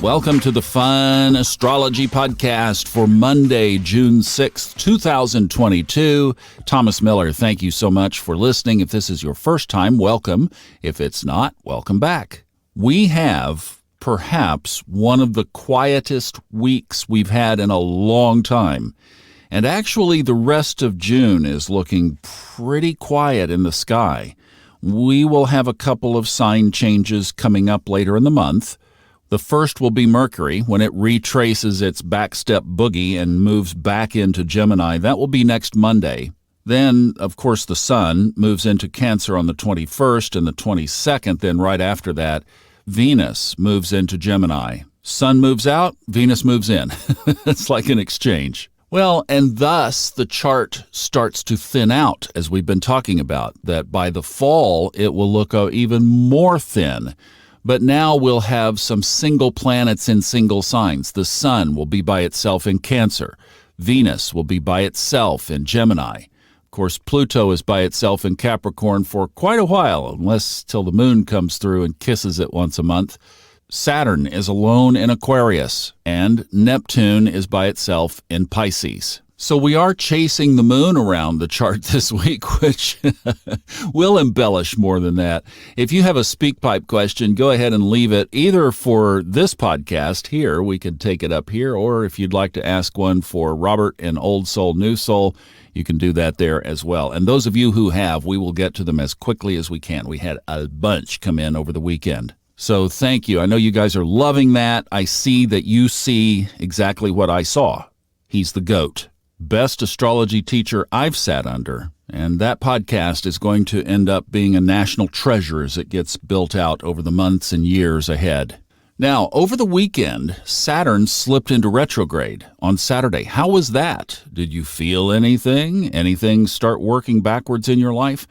Welcome to the Fun Astrology Podcast for Monday, June 6th, 2022. Thomas Miller, thank you so much for listening. If this is your first time, welcome. If it's not, welcome back. We have perhaps one of the quietest weeks we've had in a long time. And actually, the rest of June is looking pretty quiet in the sky. We will have a couple of sign changes coming up later in the month. The first will be Mercury when it retraces its backstep boogie and moves back into Gemini. That will be next Monday. Then, of course, the Sun moves into Cancer on the 21st and the 22nd. Then right after that, Venus moves into Gemini. Sun moves out, Venus moves in. It's like an exchange. Well, and thus the chart starts to thin out, as we've been talking about, that by the fall it will look even more thin. But now we'll have some single planets in single signs. The Sun will be by itself in Cancer. Venus will be by itself in Gemini. Of course, Pluto is by itself in Capricorn for quite a while, unless till the moon comes through and kisses it once a month. Saturn is alone in Aquarius, and Neptune is by itself in Pisces. So we are chasing the moon around the chart this week, which will embellish more than that. If you have a SpeakPipe question, go ahead and leave it either for this podcast here, we can take it up here, or if you'd like to ask one for Robert in Old Soul, New Soul, you can do that there as well. And those of you who have, we will get to them as quickly as we can. We had a bunch come in over the weekend. So thank you. I know you guys are loving that. I see that you see exactly what I saw. He's the GOAT. Best astrology teacher I've sat under. And that podcast is going to end up being a national treasure as it gets built out over the months and years ahead. Now, over the weekend, Saturn slipped into retrograde on Saturday. How was that? Did you feel anything? Anything start working backwards in your life?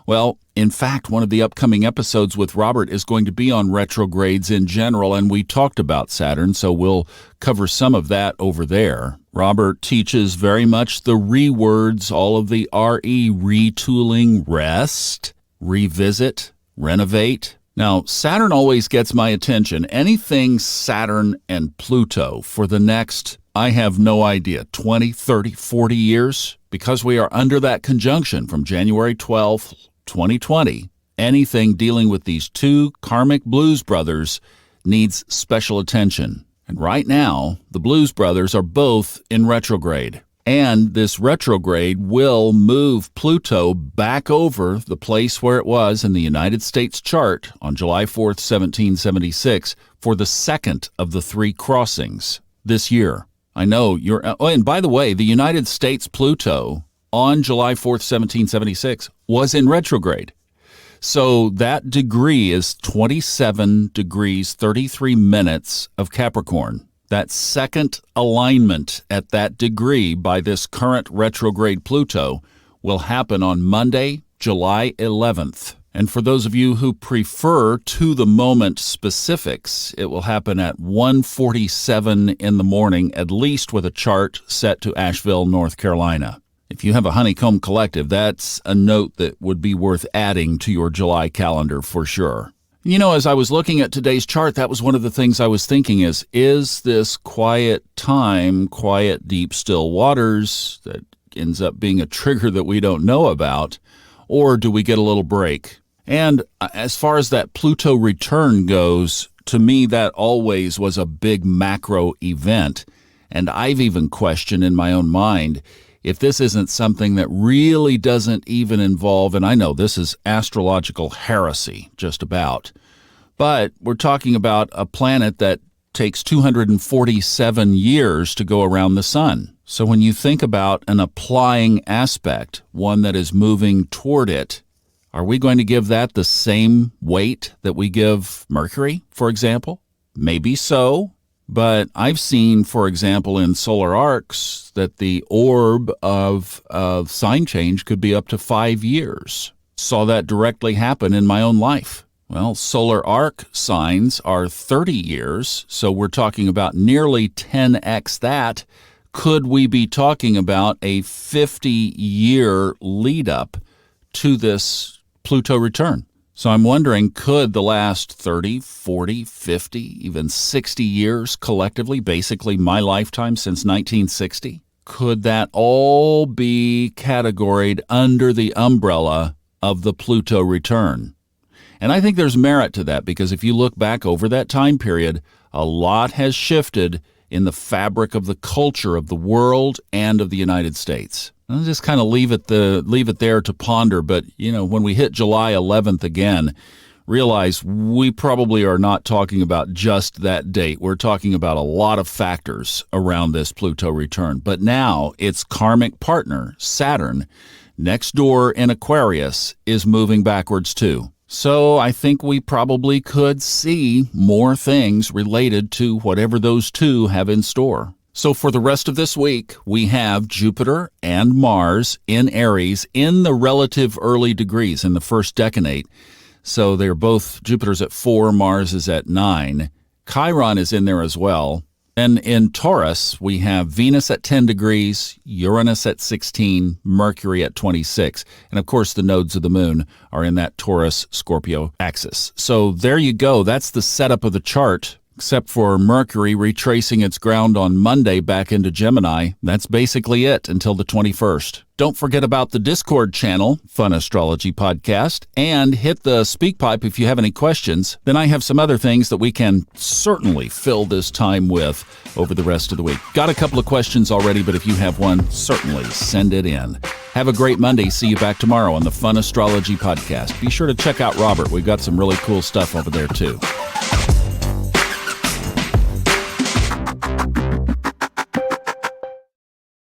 Well, in fact, one of the upcoming episodes with Robert is going to be on retrogrades in general, and we talked about Saturn, so we'll cover some of that over there. Robert teaches very much the re-words, all of the RE, retooling, rest, revisit, renovate. Now, Saturn always gets my attention. Anything Saturn and Pluto for the next, I have no idea, 20, 30, 40 years, because we are under that conjunction from January 12th, 2020, anything dealing with these two karmic blues brothers needs special attention. And right now, the blues brothers are both in retrograde. And this retrograde will move Pluto back over the place where it was in the United States chart on July 4th, 1776, for the second of the three crossings this year. I know you're, and by the way, the United States Pluto on July 4th, 1776, was in retrograde. So that degree is 27 degrees, 33 minutes of Capricorn. That second alignment at that degree by this current retrograde Pluto will happen on Monday, July 11th. And for those of you who prefer to-the-moment specifics, it will happen at 1:47 in the morning, at least with a chart set to Asheville, North Carolina. If you have a Honeycomb Collective, that's a note that would be worth adding to your July calendar for sure. You know, as I was looking at today's chart, that was one of the things I was thinking is this quiet time, quiet, deep, still waters that ends up being a trigger that we don't know about, or do we get a little break? And as far as that Pluto return goes, to me, that always was a big macro event. And I've even questioned in my own mind if this isn't something that really doesn't even involve, and I know this is astrological heresy, just about, but we're talking about a planet that takes 247 years to go around the sun. So when you think about an applying aspect, one that is moving toward it, are we going to give that the same weight that we give Mercury, for example? Maybe so. But I've seen, for example, in solar arcs that the orb of sign change could be up to 5 years. Saw that directly happen in my own life. Well, solar arc signs are 30 years, so we're talking about nearly 10x that. Could we be talking about a 50-year lead-up to this Pluto return? So I'm wondering, could the last 30, 40, 50, even 60 years collectively, basically my lifetime since 1960, could that all be categorized under the umbrella of the Pluto return? And I think there's merit to that, because if you look back over that time period, a lot has shifted in the fabric of the culture of the world and of the United States. I'll just kind of leave it there to ponder. But, when we hit July 11th again, realize we probably are not talking about just that date. We're talking about a lot of factors around this Pluto return. But now its karmic partner, Saturn, next door in Aquarius, is moving backwards too. So I think we probably could see more things related to whatever those two have in store. So for the rest of this week, we have Jupiter and Mars in Aries in the relative early degrees in the first decanate. So they're both, Jupiter's at 4, Mars is at 9. Chiron is in there as well. Then in Taurus, we have Venus at 10 degrees, Uranus at 16, Mercury at 26. And of course, the nodes of the moon are in that Taurus-Scorpio axis. So there you go. That's the setup of the chart. Except for Mercury retracing its ground on Monday back into Gemini. That's basically it until the 21st. Don't forget about the Discord channel, Fun Astrology Podcast, and hit the speak pipe if you have any questions. Then I have some other things that we can certainly fill this time with over the rest of the week. Got a couple of questions already, but if you have one, certainly send it in. Have a great Monday. See you back tomorrow on the Fun Astrology Podcast. Be sure to check out Robert. We've got some really cool stuff over there too.